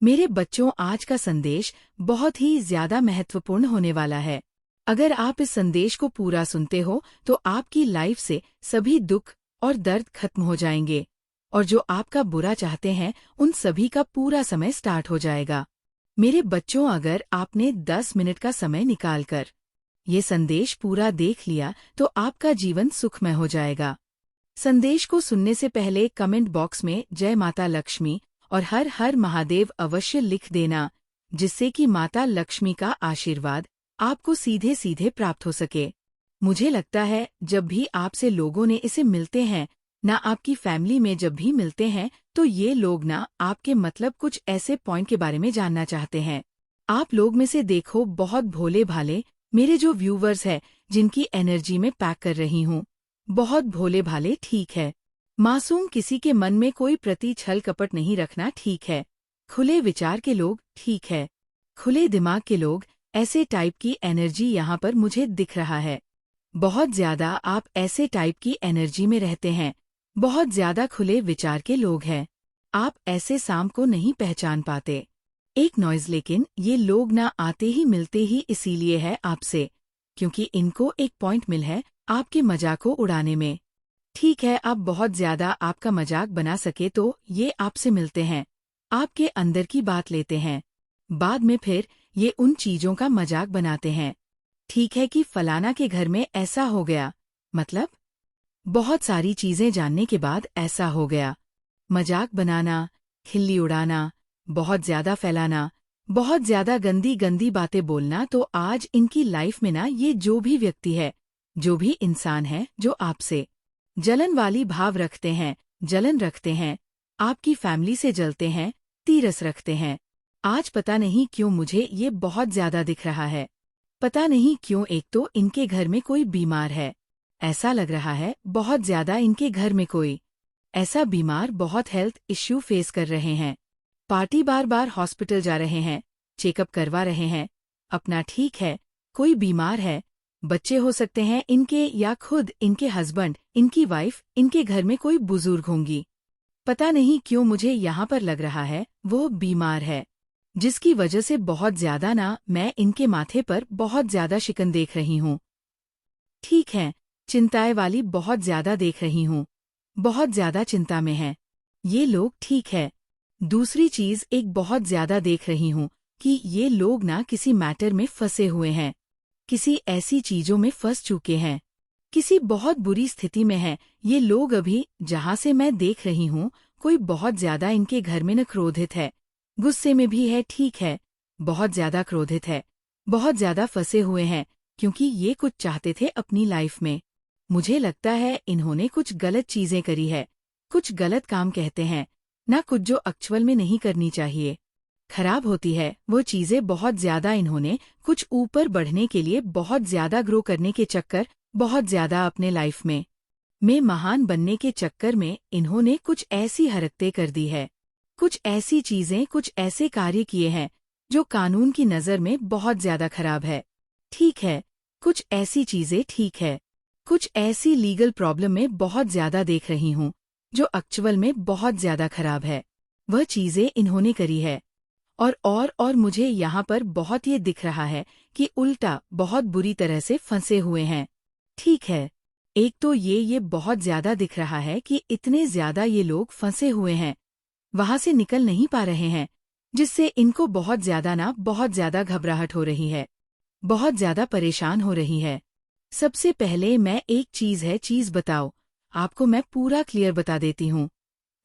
मेरे बच्चों, आज का संदेश बहुत ही ज्यादा महत्वपूर्ण होने वाला है। अगर आप इस संदेश को पूरा सुनते हो तो आपकी लाइफ से सभी दुख और दर्द खत्म हो जाएंगे और जो आपका बुरा चाहते हैं उन सभी का पूरा समय स्टार्ट हो जाएगा। मेरे बच्चों, अगर आपने 10 मिनट का समय निकालकर ये संदेश पूरा देख लिया तो आपका जीवन सुखमय हो जाएगा। संदेश को सुनने से पहले कमेंट बॉक्स में जय माता लक्ष्मी और हर हर महादेव अवश्य लिख देना, जिससे कि माता लक्ष्मी का आशीर्वाद आपको सीधे सीधे प्राप्त हो सके। मुझे लगता है जब भी आपसे लोगों ने इसे मिलते हैं ना, आपकी फैमिली में जब भी मिलते हैं तो ये लोग ना आपके मतलब कुछ ऐसे पॉइंट के बारे में जानना चाहते हैं। आप लोग में से देखो बहुत भोले भाले मेरे जो व्यूवर्स हैं जिनकी एनर्जी में पैक कर रही हूँ, बहुत भोले भाले ठीक है। मासूम, किसी के मन में कोई प्रति छल कपट नहीं रखना ठीक है। खुले विचार के लोग ठीक है, खुले दिमाग के लोग, ऐसे टाइप की एनर्जी यहाँ पर मुझे दिख रहा है। बहुत ज्यादा आप ऐसे टाइप की एनर्जी में रहते हैं, बहुत ज्यादा खुले विचार के लोग हैं। आप ऐसे शाम को नहीं पहचान पाते एक नॉइज, लेकिन ये लोग ना आते ही मिलते ही इसीलिए है आपसे क्योंकि इनको एक पॉइंट मिल है आपके मजाक को उड़ाने में। ठीक है, आप बहुत ज्यादा आपका मजाक बना सके तो ये आपसे मिलते हैं, आपके अंदर की बात लेते हैं, बाद में फिर ये उन चीजों का मजाक बनाते हैं। ठीक है कि फलाना के घर में ऐसा हो गया, मतलब बहुत सारी चीजें जानने के बाद ऐसा हो गया। मजाक बनाना, खिल्ली उड़ाना, बहुत ज्यादा फैलाना, बहुत ज्यादा गंदी गंदी बातें बोलना, तो आज इनकी लाइफ में ना ये जो भी व्यक्ति है, जो भी इंसान है जो आपसे जलन वाली भाव रखते हैं, जलन रखते हैं, आपकी फैमिली से जलते हैं, तीरस रखते हैं। आज पता नहीं क्यों मुझे ये बहुत ज्यादा दिख रहा है। पता नहीं क्यों, एक तो इनके घर में कोई बीमार है, ऐसा लग रहा है बहुत ज्यादा इनके घर में कोई ऐसा बीमार, बहुत हेल्थ इश्यू फेस कर रहे हैं। पार्टी बार बार हॉस्पिटल जा रहे हैं, चेकअप करवा रहे हैं, अपना ठीक है, कोई बीमार है, बच्चे हो सकते हैं इनके या खुद इनके हस्बैंड, इनकी वाइफ, इनके घर में कोई बुजुर्ग होंगी। पता नहीं क्यों मुझे यहाँ पर लग रहा है वो बीमार है, जिसकी वजह से बहुत ज्यादा ना मैं इनके माथे पर बहुत ज्यादा शिकन देख रही हूँ। ठीक है, चिंताएं वाली बहुत ज्यादा देख रही हूँ, बहुत ज्यादा चिंता में है ये लोग। ठीक है, दूसरी चीज एक बहुत ज्यादा देख रही हूँ कि ये लोग ना किसी मैटर में फंसे हुए हैं, किसी ऐसी चीजों में फंस चुके हैं, किसी बहुत बुरी स्थिति में हैं ये लोग अभी, जहाँ से मैं देख रही हूँ। कोई बहुत ज्यादा इनके घर में न क्रोधित है, गुस्से में भी है, ठीक है, बहुत ज्यादा क्रोधित है, बहुत ज्यादा फंसे हुए हैं क्योंकि ये कुछ चाहते थे अपनी लाइफ में। मुझे लगता है इन्होंने कुछ गलत चीजें करी है, कुछ गलत काम कहते हैं ना, कुछ जो एक्चुअल में नहीं करनी चाहिए, खराब होती है वो चीजें बहुत ज्यादा। इन्होंने कुछ ऊपर बढ़ने के लिए, बहुत ज्यादा ग्रो करने के चक्कर, बहुत ज्यादा अपने लाइफ में महान बनने के चक्कर में इन्होंने कुछ ऐसी हरकतें कर दी है, कुछ ऐसी चीजें, कुछ ऐसे कार्य किए हैं जो कानून की नजर में बहुत ज्यादा खराब है। ठीक है, कुछ ऐसी चीजें, ठीक है, कुछ ऐसी लीगल प्रॉब्लम में बहुत ज्यादा देख रही हूँ जो एक्चुअल में बहुत ज्यादा खराब है, वह चीजें इन्होंने करी है। और मुझे यहाँ पर बहुत ये दिख रहा है कि उल्टा बहुत बुरी तरह से फंसे हुए हैं। ठीक है, एक तो ये बहुत ज्यादा दिख रहा है कि इतने ज्यादा ये लोग फंसे हुए हैं, वहां से निकल नहीं पा रहे हैं, जिससे इनको बहुत ज्यादा घबराहट हो रही है, बहुत ज्यादा परेशान हो रही है। सबसे पहले मैं एक चीज बताओ, आपको मैं पूरा क्लियर बता देती हूँ।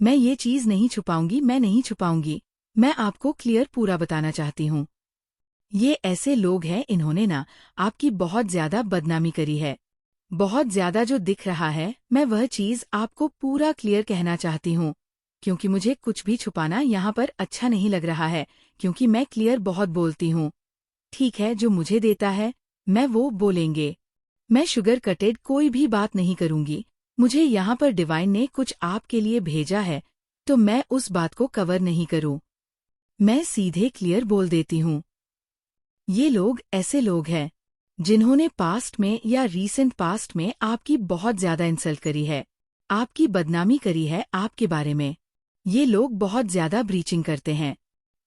मैं ये चीज नहीं छुपाऊंगी, मैं नहीं छुपाऊंगी, मैं आपको क्लियर पूरा बताना चाहती हूँ। ये ऐसे लोग हैं, इन्होंने ना आपकी बहुत ज्यादा बदनामी करी है, बहुत ज्यादा जो दिख रहा है, मैं वह चीज आपको पूरा क्लियर कहना चाहती हूँ क्योंकि मुझे कुछ भी छुपाना यहाँ पर अच्छा नहीं लग रहा है, क्योंकि मैं क्लियर बहुत बोलती हूँ। ठीक है, जो मुझे देता है मैं वो बोलेंगे, मैं शुगर कटेड कोई भी बात नहीं करूंगी। मुझे यहाँ पर डिवाइन ने कुछ आपके लिए भेजा है तो मैं उस बात को कवर नहीं करूं, मैं सीधे क्लियर बोल देती हूँ। ये लोग ऐसे लोग हैं जिन्होंने पास्ट में या रीसेंट पास्ट में आपकी बहुत ज्यादा इंसल्ट करी है, आपकी बदनामी करी है आपके बारे में। ये लोग बहुत ज्यादा ब्रीचिंग करते हैं,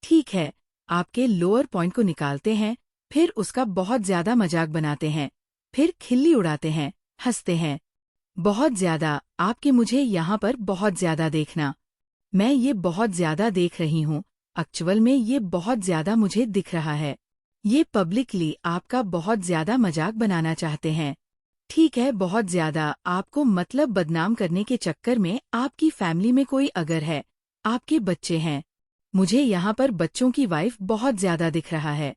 ठीक है, आपके लोअर पॉइंट को निकालते हैं, फिर उसका बहुत ज्यादा मजाक बनाते हैं, फिर खिल्ली उड़ाते हैं, हंसते हैं। बहुत ज्यादा, आपके मुझे यहाँ पर बहुत ज्यादा देखना। मैं ये बहुत ज्यादा देख रही हूँ, एक्चुअल में ये बहुत ज्यादा मुझे दिख रहा है। ये पब्लिकली आपका बहुत ज्यादा मजाक बनाना चाहते हैं। ठीक है, बहुत ज्यादा आपको मतलब बदनाम करने के चक्कर में आपकी फैमिली में कोई अगर है, आपके बच्चे हैं। मुझे यहाँ पर बच्चों की वाइफ बहुत ज्यादा दिख रहा है।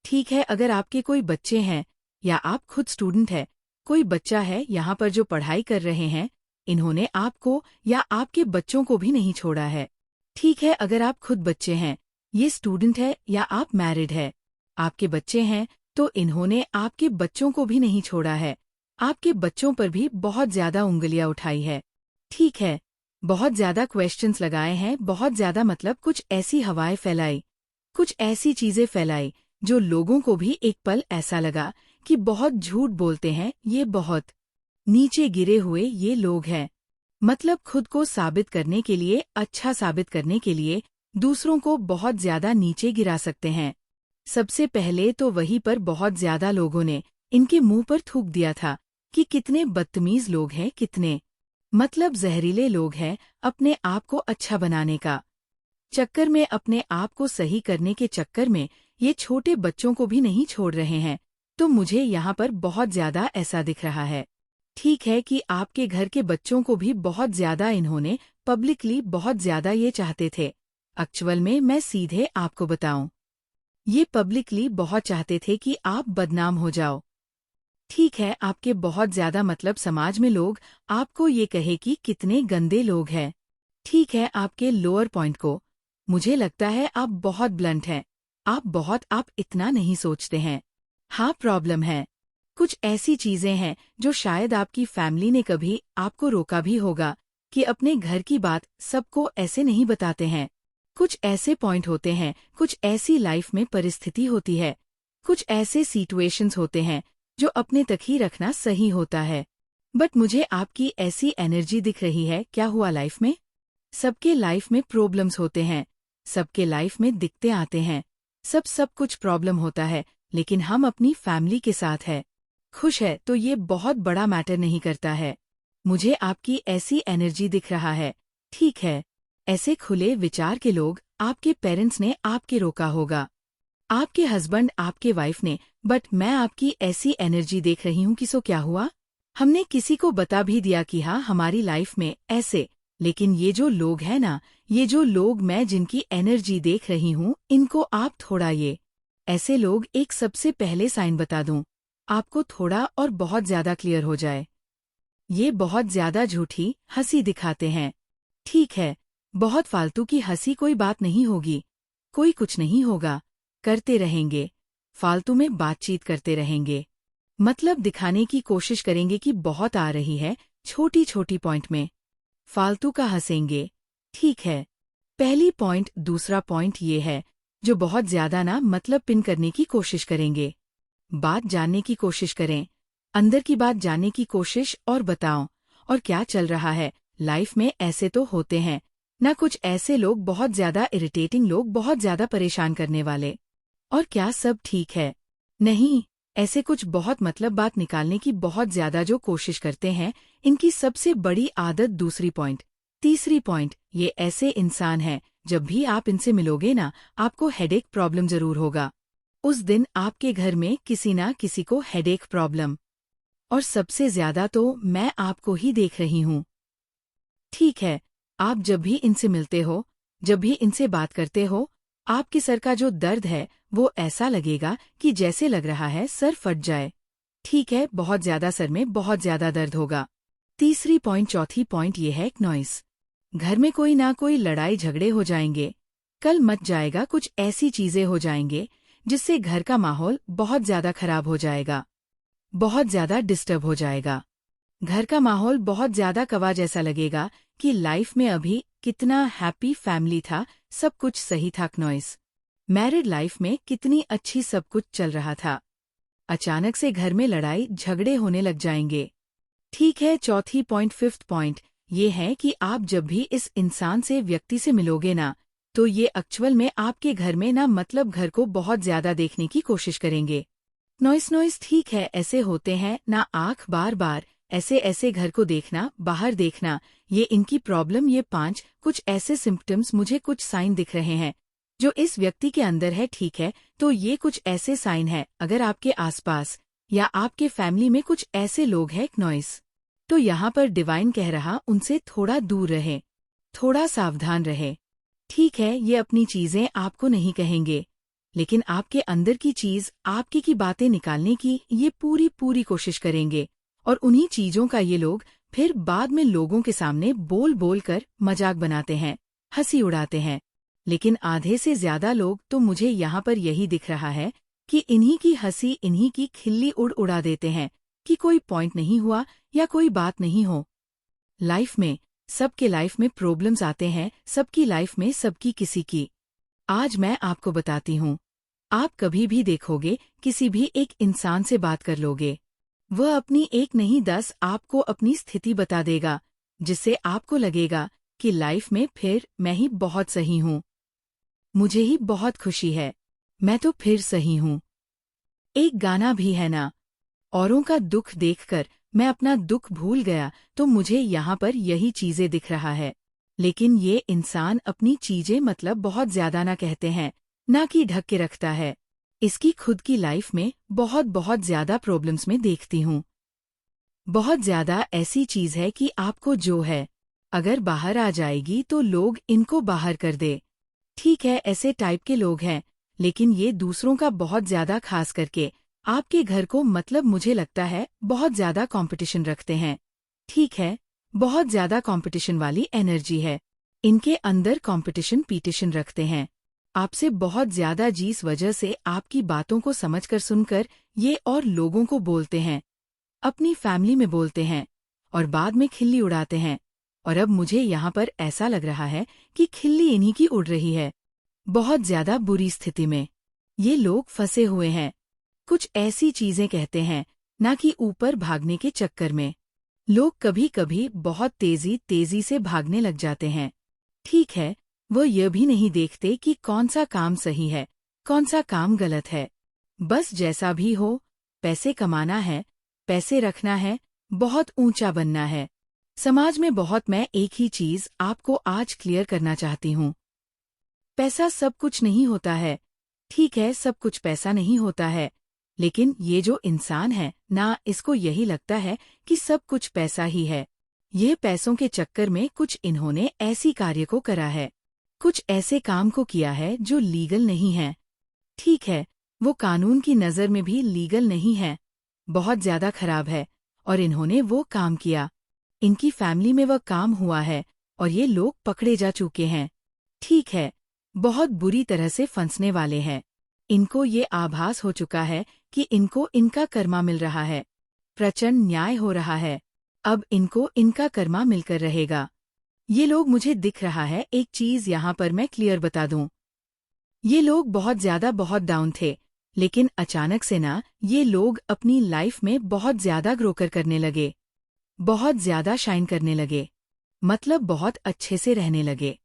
ठीक है, अगर आपके कोई बच्चे हैं या आप खुद स्टूडेंट है, कोई बच्चा है यहाँ पर जो पढ़ाई कर रहे हैं, इन्होंने आपको या आपके बच्चों को भी नहीं छोड़ा है। ठीक है, अगर आप खुद बच्चे हैं, ये स्टूडेंट है या आप मैरिड है, आपके बच्चे हैं, तो इन्होंने आपके बच्चों को भी नहीं छोड़ा है। आपके बच्चों पर भी बहुत ज्यादा उंगलियां उठाई है। ठीक है, बहुत ज्यादा क्वेश्चंस लगाए हैं, बहुत ज्यादा मतलब कुछ ऐसी हवाएं फैलाई, कुछ ऐसी चीजें फैलाई जो लोगों को भी एक पल ऐसा लगा कि बहुत झूठ बोलते हैं, ये बहुत नीचे गिरे हुए ये लोग हैं। मतलब खुद को साबित करने के लिए, अच्छा साबित करने के लिए दूसरों को बहुत ज्यादा नीचे गिरा सकते हैं। सबसे पहले तो वहीं पर बहुत ज्यादा लोगों ने इनके मुंह पर थूक दिया था कि कितने बदतमीज लोग हैं, कितने मतलब जहरीले लोग हैं, अपने आप को अच्छा बनाने का चक्कर में, अपने आप को सही करने के चक्कर में ये छोटे बच्चों को भी नहीं छोड़ रहे हैं। तो मुझे यहाँ पर बहुत ज्यादा ऐसा दिख रहा है। ठीक है कि आपके घर के बच्चों को भी बहुत ज्यादा इन्होंने पब्लिकली बहुत ज्यादा ये चाहते थे। एक्चुअल में मैं सीधे आपको बताऊं, ये पब्लिकली बहुत चाहते थे कि आप बदनाम हो जाओ। ठीक है, आपके बहुत ज्यादा मतलब समाज में लोग आपको ये कहे कि कितने गंदे लोग हैं। ठीक है, आपके लोअर पॉइंट को मुझे लगता है आप बहुत ब्लंट हैं, आप इतना नहीं सोचते हैं। हाँ, प्रॉब्लम है, कुछ ऐसी चीजें हैं जो शायद आपकी फैमिली ने कभी आपको रोका भी होगा कि अपने घर की बात सबको ऐसे नहीं बताते हैं। कुछ ऐसे पॉइंट होते हैं, कुछ ऐसी लाइफ में परिस्थिति होती है, कुछ ऐसे सिचुएशंस होते हैं जो अपने तक ही रखना सही होता है। बट मुझे आपकी ऐसी एनर्जी दिख रही है। क्या हुआ लाइफ में? सबके लाइफ में प्रॉब्लम्स होते हैं, सबके लाइफ में दिक्कतें आते हैं, सब कुछ प्रॉब्लम होता है, लेकिन हम अपनी फैमिली के साथ है, खुश है, तो ये बहुत बड़ा मैटर नहीं करता है। मुझे आपकी ऐसी एनर्जी दिख रहा है। ठीक है, ऐसे खुले विचार के लोग आपके पेरेंट्स ने आपके रोका होगा, आपके हस्बैंड, आपके वाइफ ने, बट मैं आपकी ऐसी एनर्जी देख रही हूँ कि सो क्या हुआ? हमने किसी को बता भी दिया कि हाँ हमारी लाइफ में ऐसे, लेकिन ये जो लोग हैं ना, ये जो लोग मैं जिनकी एनर्जी देख रही हूँ, इनको आप थोड़ा ये ऐसे लोग, एक सबसे पहले साइन बता दूं आपको थोड़ा और बहुत ज्यादा क्लियर हो जाए, ये बहुत ज्यादा झूठी हंसी दिखाते हैं। ठीक है, बहुत फालतू की हंसी, कोई बात नहीं होगी, कोई कुछ नहीं होगा, करते रहेंगे, फालतू में बातचीत करते रहेंगे, मतलब दिखाने की कोशिश करेंगे कि बहुत आ रही है, छोटी छोटी पॉइंट में फालतू का हंसेंगे। ठीक है, पहली पॉइंट। दूसरा पॉइंट ये है, जो बहुत ज्यादा ना मतलब पिन करने की कोशिश करेंगे, बात जानने की कोशिश करें, अंदर की बात जानने की कोशिश, और बताओ और क्या चल रहा है लाइफ में। ऐसे तो होते हैं ना कुछ ऐसे लोग, बहुत ज्यादा इरिटेटिंग लोग, बहुत ज्यादा परेशान करने वाले, और क्या सब ठीक है? नहीं, ऐसे कुछ बहुत मतलब बात निकालने की बहुत ज्यादा जो कोशिश करते हैं, इनकी सबसे बड़ी आदत। दूसरी पॉइंट, तीसरी पॉइंट, ये ऐसे इंसान हैं, जब भी आप इनसे मिलोगे ना, आपको हेडेक प्रॉब्लम जरूर होगा। उस दिन आपके घर में किसी ना किसी को हेडेक प्रॉब्लम, और सबसे ज्यादा तो मैं आपको ही देख रही हूँ। ठीक है, आप जब भी इनसे मिलते हो, जब भी इनसे बात करते हो, आपके सर का जो दर्द है वो ऐसा लगेगा कि जैसे लग रहा है सर फट जाए। ठीक है, बहुत ज्यादा सर में बहुत ज्यादा दर्द होगा। तीसरी पॉइंट, चौथी पॉइंट ये है नॉइस, घर में कोई ना कोई लड़ाई झगड़े हो जाएंगे, कल मच जाएगा, कुछ ऐसी चीजें हो जाएंगे जिससे घर का माहौल बहुत ज्यादा खराब हो जाएगा, बहुत ज्यादा डिस्टर्ब हो जाएगा, घर का माहौल बहुत ज्यादा कवा जैसा लगेगा कि लाइफ में अभी कितना हैप्पी फैमिली था, सब कुछ सही था, नॉइस मैरिड लाइफ में कितनी अच्छी सब कुछ चल रहा था, अचानक से घर में लड़ाई झगड़े होने लग जाएंगे। ठीक है, चौथी पॉइंट, फिफ्थ पॉइंट ये है कि आप जब भी इस इंसान से, व्यक्ति से मिलोगे ना, तो ये एक्चुअल में आपके घर में ना मतलब घर को बहुत ज्यादा देखने की कोशिश करेंगे। नॉइस ठीक है, ऐसे होते हैं ना आँख बार बार ऐसे ऐसे घर को देखना, बाहर देखना, ये इनकी प्रॉब्लम। ये 5 कुछ ऐसे सिम्पटम्स, मुझे कुछ साइन दिख रहे हैं जो इस व्यक्ति के अंदर है। ठीक है, तो ये कुछ ऐसे साइन है। अगर आपके आसपास या आपके फैमिली में कुछ ऐसे लोग हैं नॉइस, तो यहाँ पर डिवाइन कह रहा उनसे थोड़ा दूर रहे, थोड़ा सावधान रहे। ठीक है, ये अपनी चीजें आपको नहीं कहेंगे, लेकिन आपके अंदर की चीज, आपकी की बातें निकालने की ये पूरी पूरी कोशिश करेंगे। और उन्हीं चीजों का ये लोग फिर बाद में लोगों के सामने बोल बोल कर मजाक बनाते हैं, हंसी उड़ाते हैं। लेकिन आधे से ज्यादा लोग तो मुझे यहाँ पर यही दिख रहा है कि इन्हीं की हंसी, इन्हीं की खिल्ली उड़ा देते हैं कि कोई पॉइंट नहीं हुआ या कोई बात नहीं हो। लाइफ में सबके लाइफ में प्रॉब्लम्स आते हैं, सबकी लाइफ में सबकी किसी की। आज मैं आपको बताती हूँ, आप कभी भी देखोगे किसी भी एक इंसान से बात कर लोगे, वह अपनी एक नहीं 10 आपको अपनी स्थिति बता देगा, जिससे आपको लगेगा कि लाइफ में फिर मैं ही बहुत सही हूँ, मुझे ही बहुत खुशी है, मैं तो फिर सही हूँ। एक गाना भी है ना, औरों का दुख देखकर मैं अपना दुख भूल गया। तो मुझे यहाँ पर यही चीजें दिख रहा है। लेकिन ये इंसान अपनी चीजें मतलब बहुत ज्यादा ना कहते हैं, ना कि ढक के रखता है। इसकी खुद की लाइफ में बहुत बहुत ज्यादा प्रॉब्लम्स में देखती हूँ। बहुत ज्यादा ऐसी चीज है कि आपको जो है अगर बाहर आ जाएगी तो लोग इनको बाहर कर दे। ठीक है, ऐसे टाइप के लोग हैं, लेकिन ये दूसरों का बहुत ज्यादा, खास करके आपके घर को मतलब मुझे लगता है बहुत ज्यादा कंपटीशन रखते हैं। ठीक है, बहुत ज्यादा कंपटीशन वाली एनर्जी है इनके अंदर, कंपटीशन पीटिशन रखते हैं आपसे बहुत ज्यादा, जिस वजह से आपकी बातों को समझकर सुनकर ये और लोगों को बोलते हैं, अपनी फैमिली में बोलते हैं और बाद में खिल्ली उड़ाते हैं। और अब मुझे यहाँ पर ऐसा लग रहा है कि खिल्ली इन्हीं की उड़ रही है। बहुत ज्यादा बुरी स्थिति में ये लोग फंसे हुए हैं। कुछ ऐसी चीजें कहते हैं ना कि ऊपर भागने के चक्कर में लोग कभी कभी बहुत तेजी से भागने लग जाते हैं। ठीक है, वो ये भी नहीं देखते कि कौन सा काम सही है, कौन सा काम गलत है। बस जैसा भी हो, पैसे कमाना है, पैसे रखना है, बहुत ऊंचा बनना है समाज में बहुत। मैं एक ही चीज आपको आज क्लियर करना चाहती हूँ, पैसा सब कुछ नहीं होता है। ठीक है, सब कुछ पैसा नहीं होता है, लेकिन ये जो इंसान है ना, इसको यही लगता है कि सब कुछ पैसा ही है। ये पैसों के चक्कर में कुछ इन्होंने ऐसी कार्य को करा है, कुछ ऐसे काम को किया है जो लीगल नहीं है। ठीक है, वो कानून की नज़र में भी लीगल नहीं है, बहुत ज्यादा खराब है, और इन्होंने वो काम किया। इनकी फैमिली में वह काम हुआ है और ये लोग पकड़े जा चुके हैं। ठीक है, बहुत बुरी तरह से फंसने वाले हैं। इनको ये आभास हो चुका है कि इनको इनका कर्मा मिल रहा है, प्रचंड न्याय हो रहा है, अब इनको इनका कर्मा मिलकर रहेगा। ये लोग, मुझे दिख रहा है एक चीज यहाँ पर मैं क्लियर बता दूं, ये लोग बहुत ज्यादा बहुत डाउन थे, लेकिन अचानक से ना ये लोग अपनी लाइफ में बहुत ज्यादा ग्रो करने लगे, बहुत ज्यादा शाइन करने लगे, मतलब बहुत अच्छे से रहने लगे।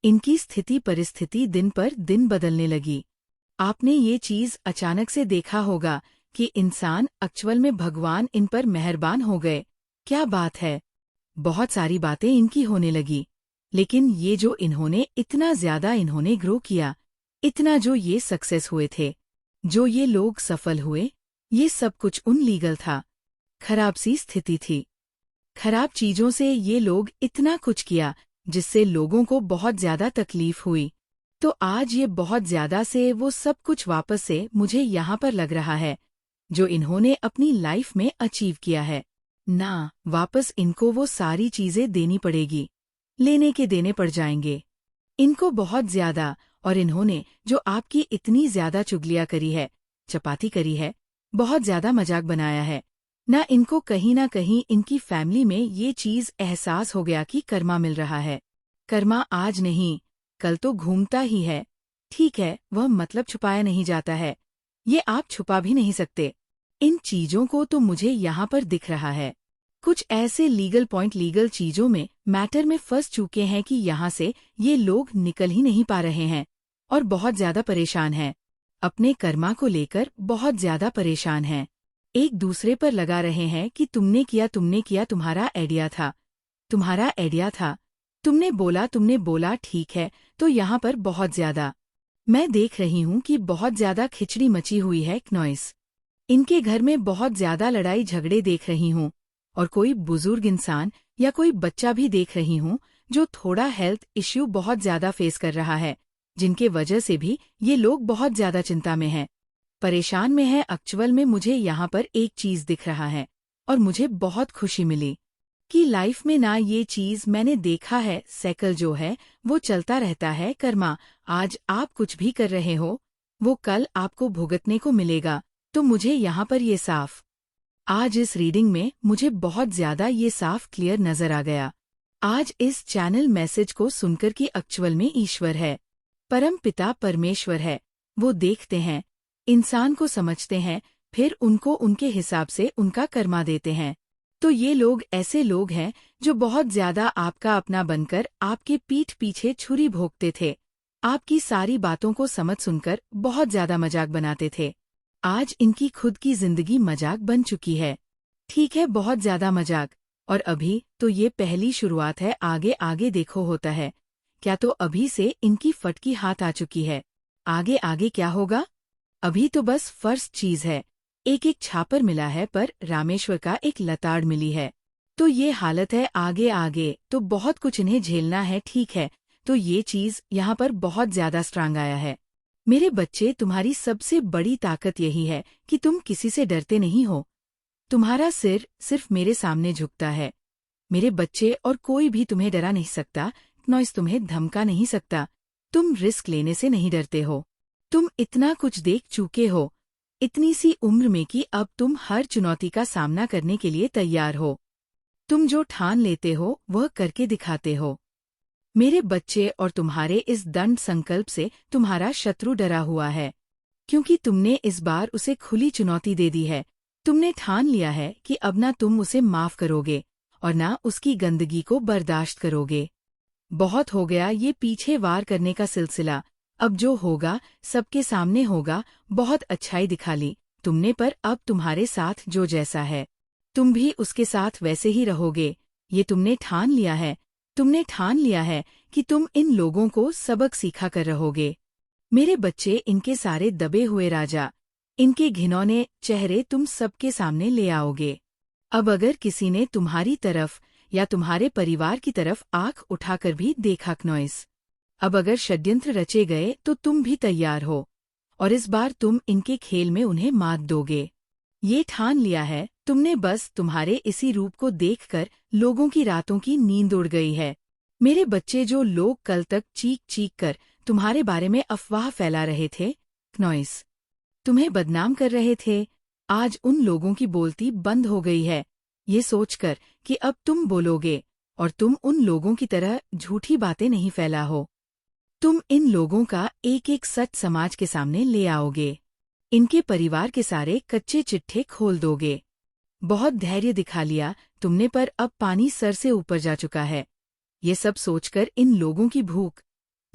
इनकी स्थिति परिस्थिति दिन पर दिन बदलने लगी। आपने ये चीज अचानक से देखा होगा कि इंसान एक्चुअल में भगवान इन पर मेहरबान हो गए। क्या बात है, बहुत सारी बातें इनकी होने लगी। लेकिन ये जो इन्होंने इतना ज्यादा इन्होंने ग्रो किया, इतना जो ये सक्सेस हुए थे, जो ये लोग सफल हुए, ये सब कुछ उन लीगल था। खराब सी स्थिति थी, खराब चीजों से ये लोग इतना कुछ किया जिससे लोगों को बहुत ज्यादा तकलीफ हुई। तो आज ये बहुत ज्यादा से वो सब कुछ वापस से मुझे यहाँ पर लग रहा है जो इन्होंने अपनी लाइफ में अचीव किया है ना, वापस इनको वो सारी चीजें देनी पड़ेगी, लेने के देने पड़ जाएंगे इनको बहुत ज्यादा। और इन्होंने जो आपकी इतनी ज्यादा चुगलियां करी है, चपाती करी है, बहुत ज्यादा मजाक बनाया है ना, इनको कहीं ना कहीं इनकी फैमिली में ये चीज एहसास हो गया कि कर्मा मिल रहा है। कर्मा आज नहीं कल तो घूमता ही है। ठीक है, वह मतलब छुपाया नहीं जाता है, ये आप छुपा भी नहीं सकते। इन चीजों को तो मुझे यहाँ पर दिख रहा है, कुछ ऐसे लीगल चीजों में मैटर में फंस चुके हैं कि यहाँ से ये लोग निकल ही नहीं पा रहे हैं और बहुत ज्यादा परेशान हैं। अपने कर्मा को लेकर बहुत ज्यादा परेशान हैं। एक दूसरे पर लगा रहे हैं कि तुमने किया, तुम्हारा आइडिया था, तुमने बोला ठीक है। तो यहाँ पर बहुत ज्यादा मैं देख रही हूँ कि बहुत ज्यादा खिचड़ी मची हुई है क्नॉइस। इनके घर में बहुत ज्यादा लड़ाई झगड़े देख रही हूँ और कोई बुजुर्ग इंसान या कोई बच्चा भी देख रही हूँ जो थोड़ा हेल्थ इश्यू बहुत ज्यादा फेस कर रहा है, जिनके वजह से भी ये लोग बहुत ज्यादा चिंता में हैं, परेशान में हैं। एक्चुअल में मुझे यहाँ पर एक चीज दिख रहा है और मुझे बहुत खुशी मिली कि लाइफ में ना ये चीज मैंने देखा है, साइकिल जो है वो चलता रहता है। कर्मा, आज आप कुछ भी कर रहे हो वो कल आपको भुगतने को मिलेगा। तो मुझे यहाँ पर ये साफ आज इस रीडिंग में मुझे बहुत ज्यादा ये साफ क्लियर नजर आ गया। आज इस चैनल मैसेज को सुनकर कि एक्चुअल में ईश्वर है, परम पिता परमेश्वर है, वो देखते हैं, इंसान को समझते हैं, फिर उनको उनके हिसाब से उनका कर्मा देते हैं। तो ये लोग ऐसे लोग हैं जो बहुत ज्यादा आपका अपना बनकर आपके पीठ पीछे छुरी भोंकते थे, आपकी सारी बातों को समझ सुनकर बहुत ज्यादा मजाक बनाते थे। आज इनकी खुद की जिंदगी मजाक बन चुकी है। ठीक है, बहुत ज्यादा मजाक। और अभी तो ये पहली शुरुआत है, आगे आगे देखो होता है क्या। तो अभी से इनकी फटकी हाथ आ चुकी है, आगे आगे क्या होगा। अभी तो बस फर्स्ट चीज है, एक छापर मिला है पर रामेश्वर का एक लताड़ मिली है। तो ये हालत है, आगे आगे तो बहुत कुछ इन्हें झेलना है। ठीक है, तो ये चीज यहाँ पर बहुत ज्यादा स्ट्रांग आया है। मेरे बच्चे, तुम्हारी सबसे बड़ी ताकत यही है कि तुम किसी से डरते नहीं हो। तुम्हारा सिर सिर्फ मेरे सामने झुकता है मेरे बच्चे, और कोई भी तुम्हें डरा नहीं सकता, नॉइस तुम्हें धमका नहीं सकता। तुम रिस्क लेने से नहीं डरते हो। तुम इतना कुछ देख चुके हो इतनी सी उम्र में कि अब तुम हर चुनौती का सामना करने के लिए तैयार हो। तुम जो ठान लेते हो वह करके दिखाते हो मेरे बच्चे, और तुम्हारे इस दंड संकल्प से तुम्हारा शत्रु डरा हुआ है, क्योंकि तुमने इस बार उसे खुली चुनौती दे दी है। तुमने ठान लिया है कि अब ना तुम उसे माफ करोगे और ना उसकी गंदगी को बर्दाश्त करोगे। बहुत हो गया ये पीछे वार करने का सिलसिला, अब जो होगा सबके सामने होगा। बहुत अच्छाई दिखा ली तुमने, पर अब तुम्हारे साथ जो जैसा है तुम भी उसके साथ वैसे ही रहोगे। ये तुमने ठान लिया है, तुमने ठान लिया है कि तुम इन लोगों को सबक सिखा कर रहोगे। मेरे बच्चे, इनके सारे दबे हुए राजा, इनके घिनौने चेहरे तुम सबके सामने ले आओगे। अब अगर किसी ने तुम्हारी तरफ या तुम्हारे परिवार की तरफ आंख उठाकर भी देखा क्नॉइस, अब अगर षड्यंत्र रचे गए तो तुम भी तैयार हो और इस बार तुम इनके खेल में उन्हें मात दोगे। ये ठान लिया है तुमने, बस तुम्हारे इसी रूप को देखकर लोगों की रातों की नींद उड़ गई है। मेरे बच्चे, जो लोग कल तक चीख चीख कर तुम्हारे बारे में अफवाह फैला रहे थे, क्नॉइस तुम्हें बदनाम कर रहे थे, आज उन लोगों की बोलती बंद हो गई है, ये सोचकर कि अब तुम बोलोगे और तुम उन लोगों की तरह झूठी बातें नहीं फैला हो। तुम इन लोगों का एक एक सच समाज के सामने ले आओगे, इनके परिवार के सारे कच्चे चिट्ठे खोल दोगे। बहुत धैर्य दिखा लिया तुमने, पर अब पानी सर से ऊपर जा चुका है। ये सब सोचकर इन लोगों की भूख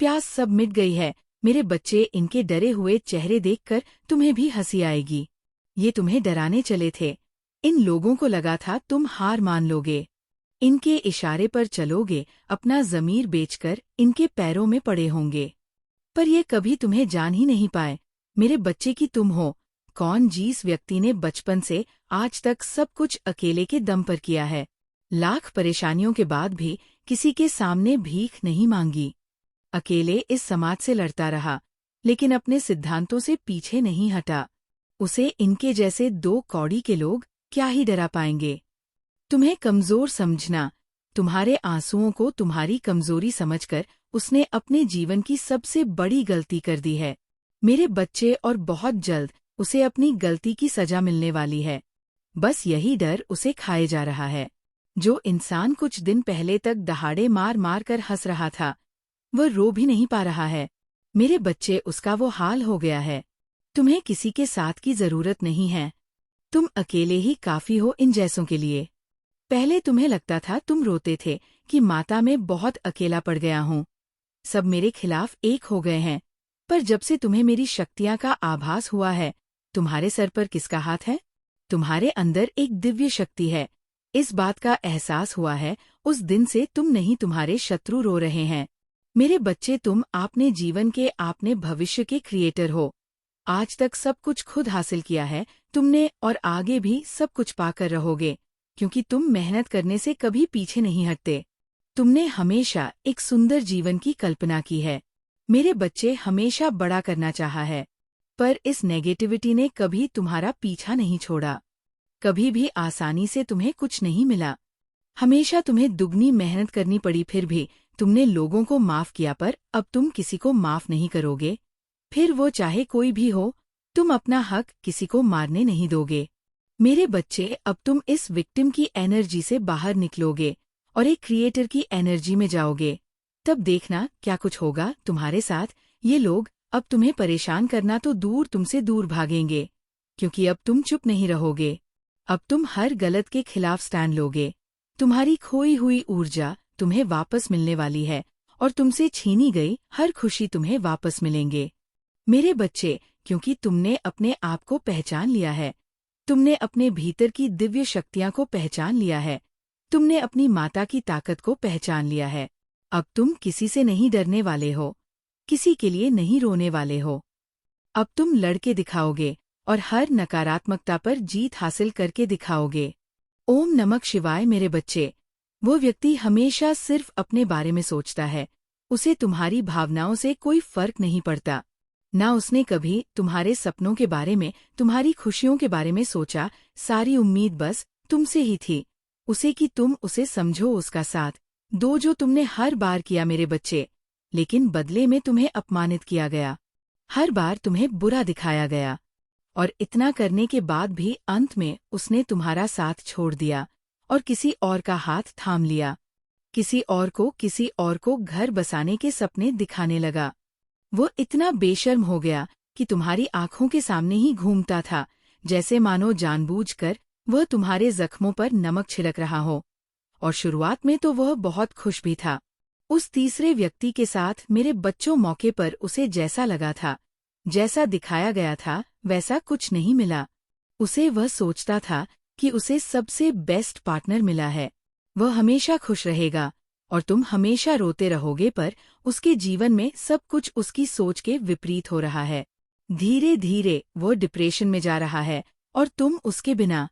प्यास सब मिट गई है। मेरे बच्चे, इनके डरे हुए चेहरे देखकर तुम्हें भी हंसी आएगी। ये तुम्हें डराने चले थे, इन लोगों को लगा था तुम हार मान लोगे, इनके इशारे पर चलोगे, अपना ज़मीर बेचकर इनके पैरों में पड़े होंगे। पर ये कभी तुम्हें जान ही नहीं पाए मेरे बच्चे की तुम हो कौन, जिस व्यक्ति ने बचपन से आज तक सब कुछ अकेले के दम पर किया है, लाख परेशानियों के बाद भी किसी के सामने भीख नहीं मांगी, अकेले इस समाज से लड़ता रहा, लेकिन अपने सिद्धांतों से पीछे नहीं हटा। उसे इनके जैसे दो कौड़ी के लोग क्या ही डरा पाएंगे। तुम्हें कमजोर समझना, तुम्हारे आंसुओं को तुम्हारी कमजोरी समझकर उसने अपने जीवन की सबसे बड़ी गलती कर दी है मेरे बच्चे, और बहुत जल्द उसे अपनी गलती की सजा मिलने वाली है। बस यही डर उसे खाए जा रहा है। जो इंसान कुछ दिन पहले तक दहाड़े मार मार कर हंस रहा था, वह रो भी नहीं पा रहा है मेरे बच्चे, उसका वो हाल हो गया है। तुम्हें किसी के साथ की जरूरत नहीं है, तुम अकेले ही काफी हो इन जैसों के लिए। पहले तुम्हें लगता था, तुम रोते थे कि माता मैं बहुत अकेला पड़ गया हूँ, सब मेरे खिलाफ एक हो गए हैं। पर जब से तुम्हें मेरी शक्तियाँ का आभास हुआ है, तुम्हारे सर पर किसका हाथ है? तुम्हारे अंदर एक दिव्य शक्ति है। इस बात का एहसास हुआ है, उस दिन से तुम नहीं, तुम्हारे शत्रु रो रहे हैं। मेरे बच्चे, तुम आपने जीवन के, आपने भविष्य के क्रिएटर हो। आज तक सब कुछ खुद हासिल किया है तुमने, और आगे भी सब कुछ पाकर रहोगे, क्योंकि तुम मेहनत करने से कभी पीछे नहीं हटते। तुमने हमेशा एक सुंदर जीवन की कल्पना की है। मेरे बच्चे, हमेशा बड़ा करना चाहा है, पर इस नेगेटिविटी ने कभी तुम्हारा पीछा नहीं छोड़ा। कभी भी आसानी से तुम्हें कुछ नहीं मिला। हमेशा तुम्हें दुगनी मेहनत करनी पड़ी, फिर भी तुमने लोगों को माफ किया, पर अब तुम किसी को माफ नहीं करोगे। फिर वो चाहे कोई भी हो, तुम अपना हक किसी को मारने नहीं दोगे। मेरे बच्चे, अब तुम इस विक्टिम की एनर्जी से बाहर निकलोगे और एक क्रिएटर की एनर्जी में जाओगे। तब देखना क्या कुछ होगा तुम्हारे साथ। ये लोग अब तुम्हें परेशान करना तो दूर, तुमसे दूर भागेंगे, क्योंकि अब तुम चुप नहीं रहोगे। अब तुम हर गलत के खिलाफ स्टैंड लोगे। तुम्हारी खोई हुई ऊर्जा तुम्हें वापस मिलने वाली है, और तुमसे छीनी गई हर खुशी तुम्हें वापस मिलेंगे। मेरे बच्चे, क्योंकि तुमने अपने आप को पहचान लिया है, तुमने अपने भीतर की दिव्य शक्तियां को पहचान लिया है, तुमने अपनी माता की ताकत को पहचान लिया है। अब तुम किसी से नहीं डरने वाले हो, किसी के लिए नहीं रोने वाले हो। अब तुम लड़के दिखाओगे और हर नकारात्मकता पर जीत हासिल करके दिखाओगे। ओम नमः शिवाय। मेरे बच्चे, वो व्यक्ति हमेशा सिर्फ अपने बारे में सोचता है, उसे तुम्हारी भावनाओं से कोई फर्क नहीं पड़ता। ना उसने कभी तुम्हारे सपनों के बारे में, तुम्हारी खुशियों के बारे में सोचा। सारी उम्मीद बस तुमसे ही थी, उसे कि तुम उसे समझो, उसका साथ दो, जो तुमने हर बार किया मेरे बच्चे। लेकिन बदले में तुम्हें अपमानित किया गया, हर बार तुम्हें बुरा दिखाया गया, और इतना करने के बाद भी अंत में उसने तुम्हारा साथ छोड़ दिया और किसी और का हाथ थाम लिया। किसी और को घर बसाने के सपने दिखाने लगा। वो इतना बेशर्म हो गया कि तुम्हारी आंखों के सामने ही घूमता था, जैसे मानो जानबूझकर वह तुम्हारे जख्मों पर नमक छिड़क रहा हो। और शुरुआत में तो वह बहुत खुश भी था। उस तीसरे व्यक्ति के साथ मेरे बच्चों, मौके पर उसे जैसा लगा था, जैसा दिखाया गया था, वैसा कुछ नहीं मिला। उसे वह सोचता था कि उसे सबसे बेस्ट पार्टनर मिला है, वह हमेशा खुश रहेगा और तुम हमेशा रोते रहोगे, पर उसके जीवन में सब कुछ उसकी सोच के विपरीत हो रहा है। धीरे धीरे वो डिप्रेशन में जा रहा है और तुम उसके बिना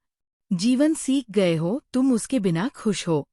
जीवन सीख गए हो, तुम उसके बिना खुश हो।